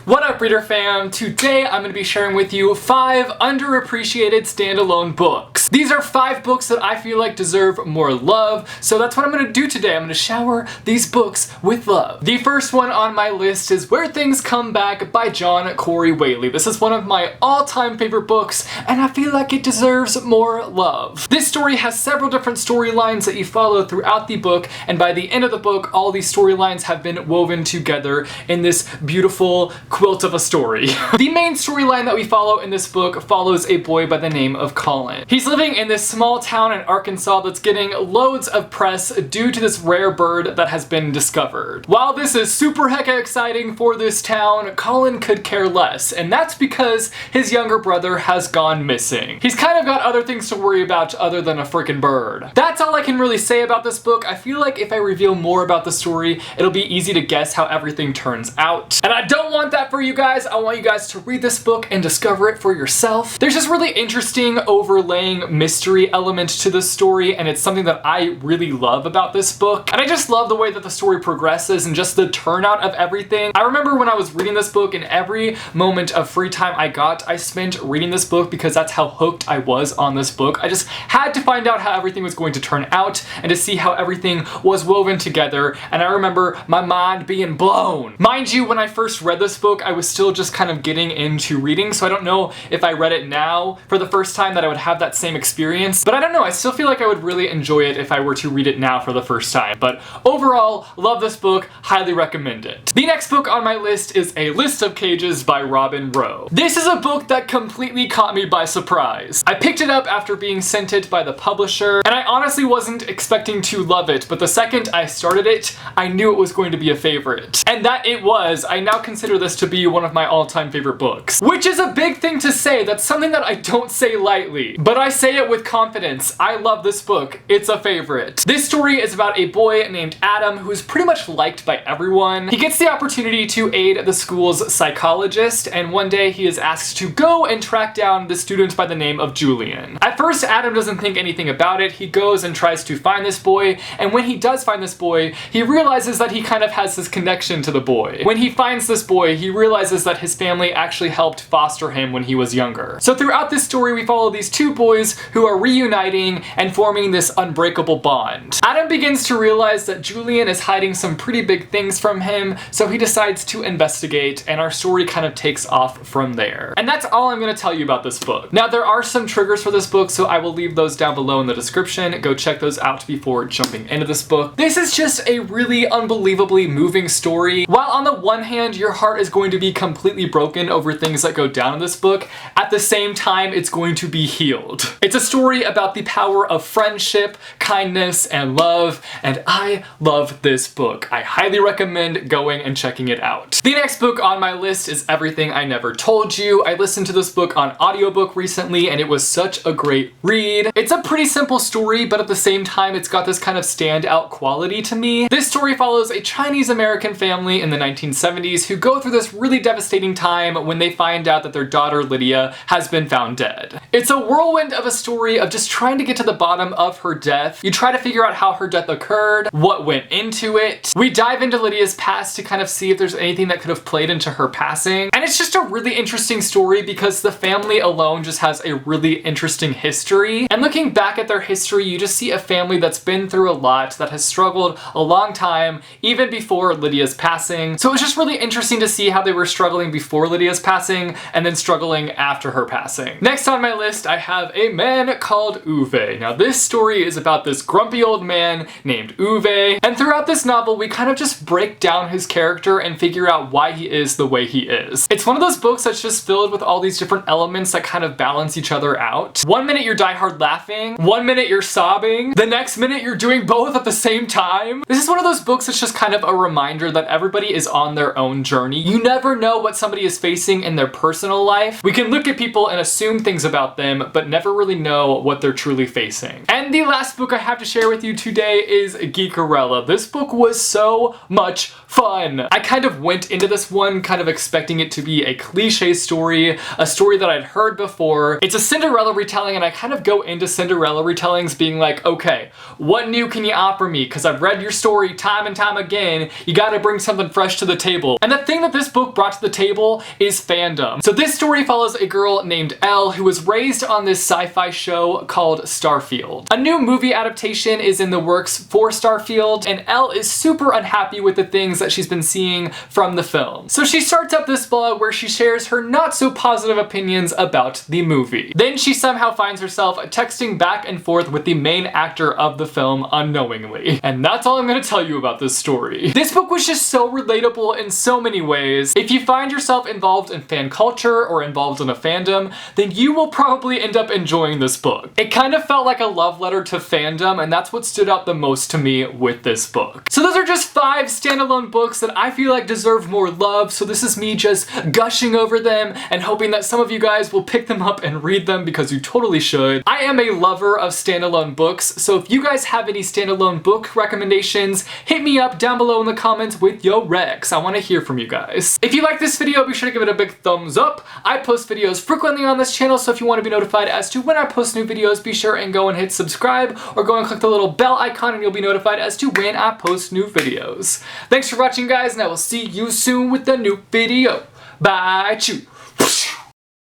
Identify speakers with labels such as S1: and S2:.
S1: What up, reader fam? Today I'm going to be sharing with you 5 underappreciated standalone books. These are 5 books that I feel like deserve more love, so that's what I'm going to do today. I'm going to shower these books with love. The first one on my list is Where Things Come Back by John Corey Whaley. This is one of my all-time favorite books, and I feel like it deserves more love. This story has several different storylines that you follow throughout the book, and by the end of the book, all these storylines have been woven together in this beautiful quilt of a story. The main storyline that we follow in this book follows a boy by the name of Colin. He's living in this small town in Arkansas that's getting loads of press due to this rare bird that has been discovered. While this is super hecka exciting for this town, Colin could care less, and that's because his younger brother has gone missing. He's kind of got other things to worry about other than a freaking bird. That's all I can really say about this book. I feel like if I reveal more about the story, it'll be easy to guess how everything turns out. And I don't want that for you guys. I want you guys to read this book and discover it for yourself. There's this really interesting overlaying mystery element to this story, and it's something that I really love about this book. And I just love the way that the story progresses and just the turnout of everything. I remember when I was reading this book, and every moment of free time I got, I spent reading this book because that's how hooked I was on this book. I just had to find out how everything was going to turn out and to see how everything was woven together, and I remember my mind being blown. Mind you, when I first read this book, I was still just kind of getting into reading, so I don't know if I read it now for the first time that I would have that same experience, but I don't know, I still feel like I would really enjoy it if I were to read it now for the first time. But overall, love this book, highly recommend it. The next book on my list is A List of Cages by Robin Rowe. This is a book that completely caught me by surprise. I picked it up after being sent it by the publisher, and I honestly wasn't expecting to love it, but the second I started it, I knew it was going to be a favorite. And that it was. I now consider this to be one of my all-time favorite books. Which is a big thing to say. That's something that I don't say lightly, but I say it with confidence. I love this book. It's a favorite. This story is about a boy named Adam who is pretty much liked by everyone. He gets the opportunity to aid the school's psychologist, and one day he is asked to go and track down the student by the name of Julian. At first, Adam doesn't think anything about it. He goes and tries to find this boy, and when he does find this boy, he realizes that he kind of has this connection to the boy. When he finds this boy, he realizes that his family actually helped foster him when he was younger. So throughout this story, we follow these two boys who are reuniting and forming this unbreakable bond. Adam begins to realize that Julian is hiding some pretty big things from him, so he decides to investigate, and our story kind of takes off from there. And that's all I'm going to tell you about this book. Now, there are some triggers for this book, so I will leave those down below in the description. Go check those out before jumping into this book. This is just a really unbelievably moving story. While on the one hand, your heart is going to be completely broken over things that go down in this book, at the same time, it's going to be healed. It's a story about the power of friendship, kindness, and love, and I love this book. I highly recommend going and checking it out. The next book on my list is Everything I Never Told You. I listened to this book on audiobook recently, and it was such a great read. It's a pretty simple story, but at the same time, it's got this kind of standout quality to me. This story follows a Chinese-American family in the 1970s who go through this really devastating time when they find out that their daughter Lydia has been found dead. It's a whirlwind of a story of just trying to get to the bottom of her death. You try to figure out how her death occurred, what went into it. We dive into Lydia's past to kind of see if there's anything that could have played into her passing. And it's just a really interesting story because the family alone just has a really interesting history. And looking back at their history, you just see a family that's been through a lot, that has struggled a long time, even before Lydia's passing. So it was just really interesting to see how they were struggling before Lydia's passing and then struggling after her passing. Next on my list, I have A Man Called Uwe. Now this story is about this grumpy old man named Uwe, and throughout this novel, we kind of just break down his character and figure out why he is the way he is. It's one of those books that's just filled with all these different elements that kind of balance each other out. One minute you're diehard laughing, one minute you're sobbing, the next minute you're doing both at the same time. This is one of those books that's just kind of a reminder that everybody is on their own journey. You never know what somebody is facing in their personal life. We can look at people and assume things about about them, but never really know what they're truly facing. And the last book I have to share with you today is Geek Arella. This book was so much fun. I kind of went into this one kind of expecting it to be a cliche story, a story that I'd heard before. It's a Cinderella retelling, and I kind of go into Cinderella retellings being like, okay, what new can you offer me? Because I've read your story time and time again. You gotta bring something fresh to the table. And the thing that this book brought to the table is fandom. So this story follows a girl named Elle who was raised on this sci-fi show called Starfield. A new movie adaptation is in the works for Starfield, and Elle is super unhappy with the things that she's been seeing from the film. So she starts up this blog where she shares her not so positive opinions about the movie. Then she somehow finds herself texting back and forth with the main actor of the film unknowingly. And that's all I'm gonna tell you about this story. This book was just so relatable in so many ways. If you find yourself involved in fan culture or involved in a fandom, then you will probably end up enjoying this book. It kind of felt like a love letter to fandom, and that's what stood out the most to me with this book. So those are just 5 standalone books that I feel like deserve more love, so this is me just gushing over them and hoping that some of you guys will pick them up and read them because you totally should. I am a lover of standalone books, so if you guys have any standalone book recommendations, hit me up down below in the comments with your recs. I want to hear from you guys. If you like this video, be sure to give it a big thumbs up. I post videos frequently on this channel, so if you want to be notified as to when I post new videos, be sure and go and hit subscribe or go and click the little bell icon and you'll be notified as to when I post new videos. Thanks for watching, guys, and I will see you soon with a new video. Bye, chew.